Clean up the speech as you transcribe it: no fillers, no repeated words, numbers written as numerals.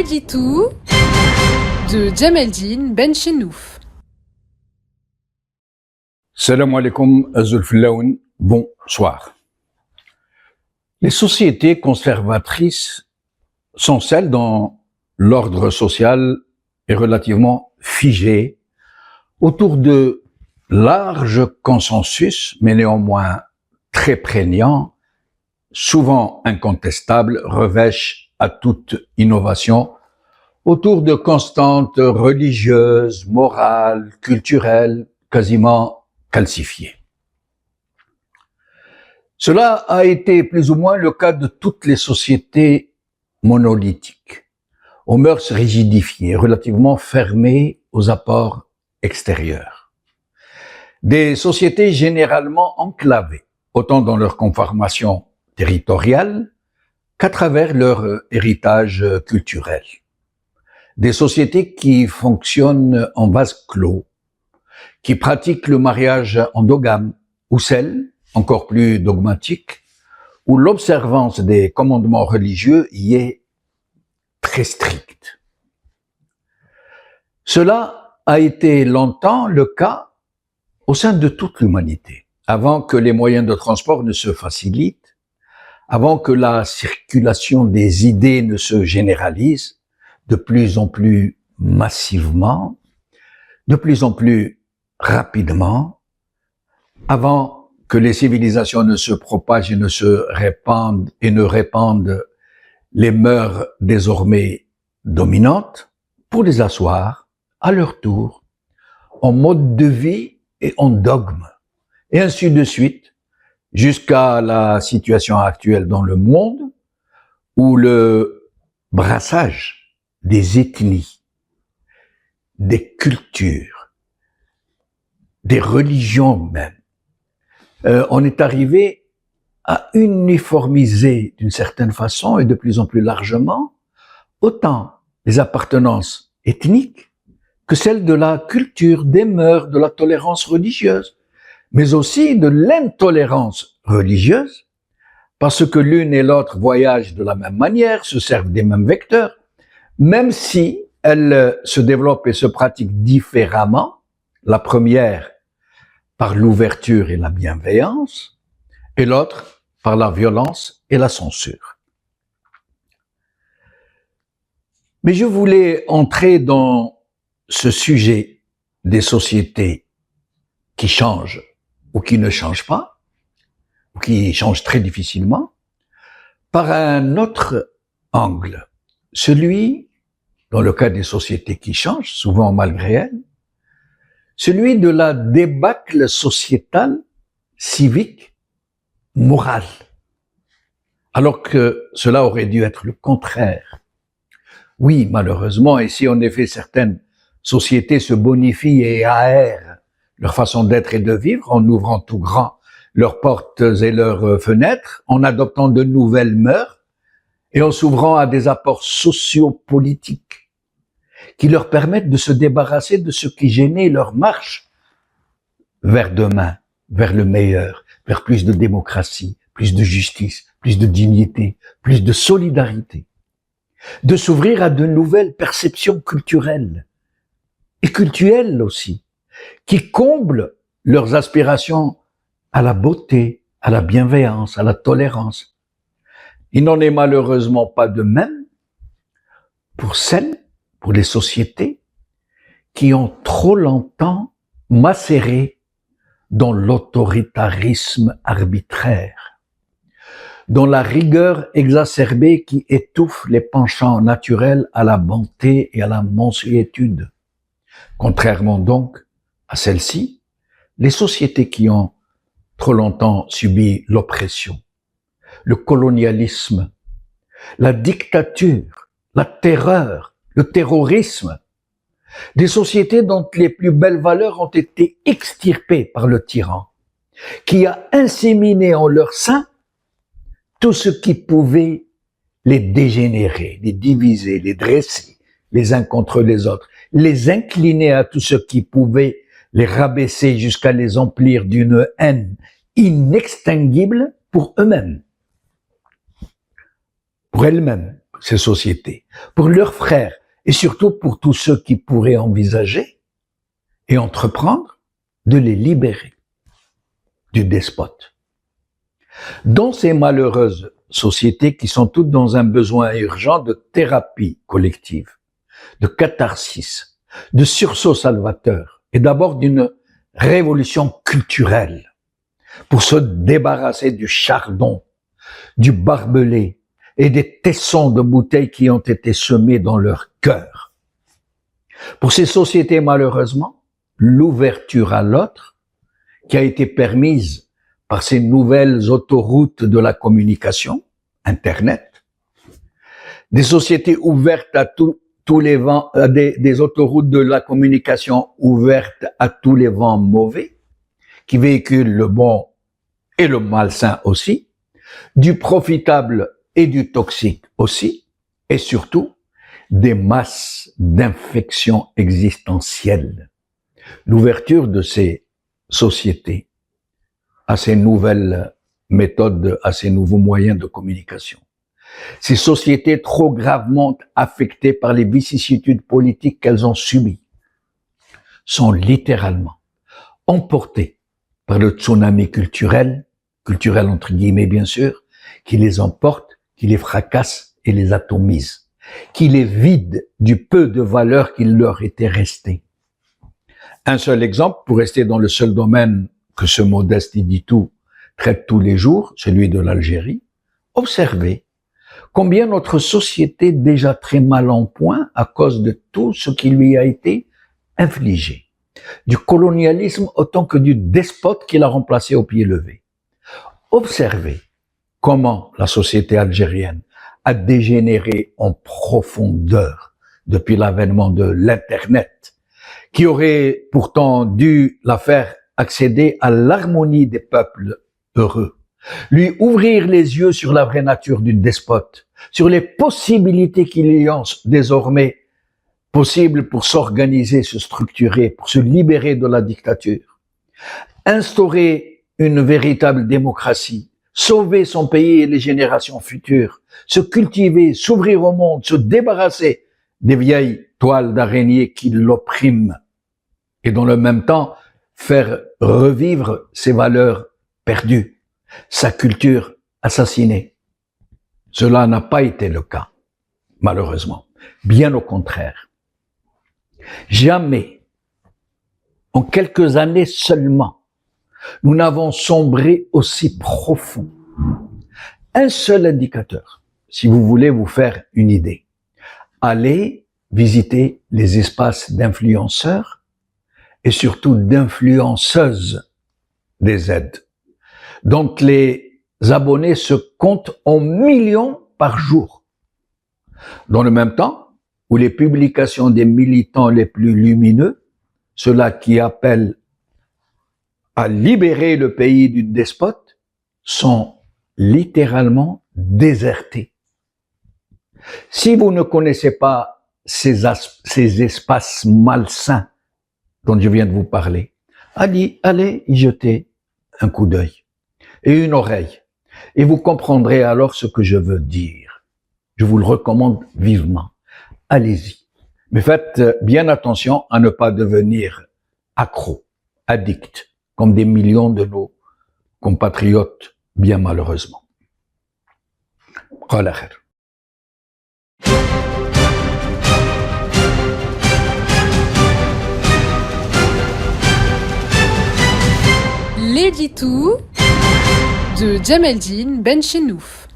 Editou de Djemeldine Benchenouf. Salam alaikum Zulfilaoun, bonsoir. Les sociétés conservatrices sont celles dont l'ordre social est relativement figé autour de larges consensus, mais néanmoins très prégnants, souvent incontestables, revêchent à toute innovation autour de constantes religieuses, morales, culturelles, quasiment calcifiées. Cela a été plus ou moins le cas de toutes les sociétés monolithiques, aux mœurs rigidifiées, relativement fermées aux apports extérieurs. Des sociétés généralement enclavées, autant dans leur conformation territoriale qu'à travers leur héritage culturel. Des sociétés qui fonctionnent en vase clos, qui pratiquent le mariage endogame, ou celles, encore plus dogmatiques, où l'observance des commandements religieux y est très stricte. Cela a été longtemps le cas au sein de toute l'humanité, avant que les moyens de transport ne se facilitent, avant que la circulation des idées ne se généralise de plus en plus massivement, de plus en plus rapidement, avant que les civilisations ne se propagent et ne se répandent et ne répandent les mœurs désormais dominantes pour les asseoir, à leur tour, en mode de vie et en dogme, et ainsi de suite, jusqu'à la situation actuelle dans le monde où le brassage des ethnies, des cultures, des religions même, on est arrivé à uniformiser d'une certaine façon et de plus en plus largement autant les appartenances ethniques que celles de la culture, des mœurs, de la tolérance religieuse, mais aussi de l'intolérance religieuse, parce que l'une et l'autre voyagent de la même manière, se servent des mêmes vecteurs, même si elles se développent et se pratiquent différemment, la première par l'ouverture et la bienveillance, et l'autre par la violence et la censure. Mais je voulais entrer dans ce sujet des sociétés qui changent ou qui ne changent pas, ou qui changent très difficilement, par un autre angle, celui, dans le cas des sociétés qui changent, souvent malgré elles, celui de la débâcle sociétale, civique, morale, alors que cela aurait dû être le contraire. Oui, malheureusement, et si en effet certaines sociétés se bonifient et aèrent leur façon d'être et de vivre en ouvrant tout grand leurs portes et leurs fenêtres, en adoptant de nouvelles mœurs et en s'ouvrant à des apports sociopolitiques qui leur permettent de se débarrasser de ce qui gênait leur marche vers demain, vers le meilleur, vers plus de démocratie, plus de justice, plus de dignité, plus de solidarité, de s'ouvrir à de nouvelles perceptions culturelles et cultuelles aussi, qui comblent leurs aspirations à la beauté, à la bienveillance, à la tolérance. Il n'en est malheureusement pas de même pour les sociétés qui ont trop longtemps macéré dans l'autoritarisme arbitraire, dans la rigueur exacerbée qui étouffe les penchants naturels à la bonté et à la mansuétude. Contrairement donc à celle-ci, les sociétés qui ont trop longtemps subi l'oppression, le colonialisme, la dictature, la terreur, le terrorisme, des sociétés dont les plus belles valeurs ont été extirpées par le tyran, qui a inséminé en leur sein tout ce qui pouvait les dégénérer, les diviser, les dresser les uns contre les autres, les incliner à tout ce qui pouvait les rabaisser jusqu'à les emplir d'une haine inextinguible pour eux-mêmes, pour elles-mêmes, ces sociétés, pour leurs frères et surtout pour tous ceux qui pourraient envisager et entreprendre de les libérer du despote. Dans ces malheureuses sociétés qui sont toutes dans un besoin urgent de thérapie collective, de catharsis, de sursaut salvateur et d'abord d'une révolution culturelle pour se débarrasser du chardon, du barbelé et des tessons de bouteilles qui ont été semés dans leur cœur. Pour ces sociétés, malheureusement, l'ouverture à l'autre, qui a été permise par ces nouvelles autoroutes de la communication, Internet, des sociétés ouvertes à tous les vents, des autoroutes de la communication ouvertes à tous les vents mauvais, qui véhiculent le bon et le malsain aussi, du profitable et du toxique aussi, et surtout des masses d'infections existentielles. L'ouverture de ces sociétés à ces nouvelles méthodes, à ces nouveaux moyens de communication. Ces sociétés trop gravement affectées par les vicissitudes politiques qu'elles ont subies sont littéralement emportées par le tsunami culturel entre guillemets bien sûr, qui les emporte, qui les fracasse et les atomise, qui les vide du peu de valeur qu'il leur était resté. Un seul exemple, pour rester dans le seul domaine que ce modeste Iditou traite tous les jours, celui de l'Algérie, observez combien notre société déjà très mal en point à cause de tout ce qui lui a été infligé, du colonialisme autant que du despote qui l'a remplacé au pied levé. Observez comment la société algérienne a dégénéré en profondeur depuis l'avènement de l'Internet, qui aurait pourtant dû la faire accéder à l'harmonie des peuples heureux, lui ouvrir les yeux sur la vraie nature du despote, sur les possibilités qu'il y a désormais possibles pour s'organiser, se structurer, pour se libérer de la dictature, instaurer une véritable démocratie, sauver son pays et les générations futures, se cultiver, s'ouvrir au monde, se débarrasser des vieilles toiles d'araignée qui l'oppriment et dans le même temps faire revivre ses valeurs perdues, sa culture assassinée. Cela n'a pas été le cas, malheureusement. Bien au contraire. Jamais, en quelques années seulement, nous n'avons sombré aussi profond. Un seul indicateur, si vous voulez vous faire une idée. Allez visiter les espaces d'influenceurs et surtout d'influenceuses des aides, dont les abonnés se comptent en millions par jour. Dans le même temps, où les publications des militants les plus lumineux, ceux-là qui appellent à libérer le pays du despote, sont littéralement désertés. Si vous ne connaissez pas ces espaces malsains dont je viens de vous parler, allez y jeter un coup d'œil et une oreille, et vous comprendrez alors ce que je veux dire. Je vous le recommande vivement. Allez-y. Mais faites bien attention à ne pas devenir accro, addict, comme des millions de nos compatriotes, bien malheureusement. Qala khair. L'éditou de Djemeldine Benchenouf.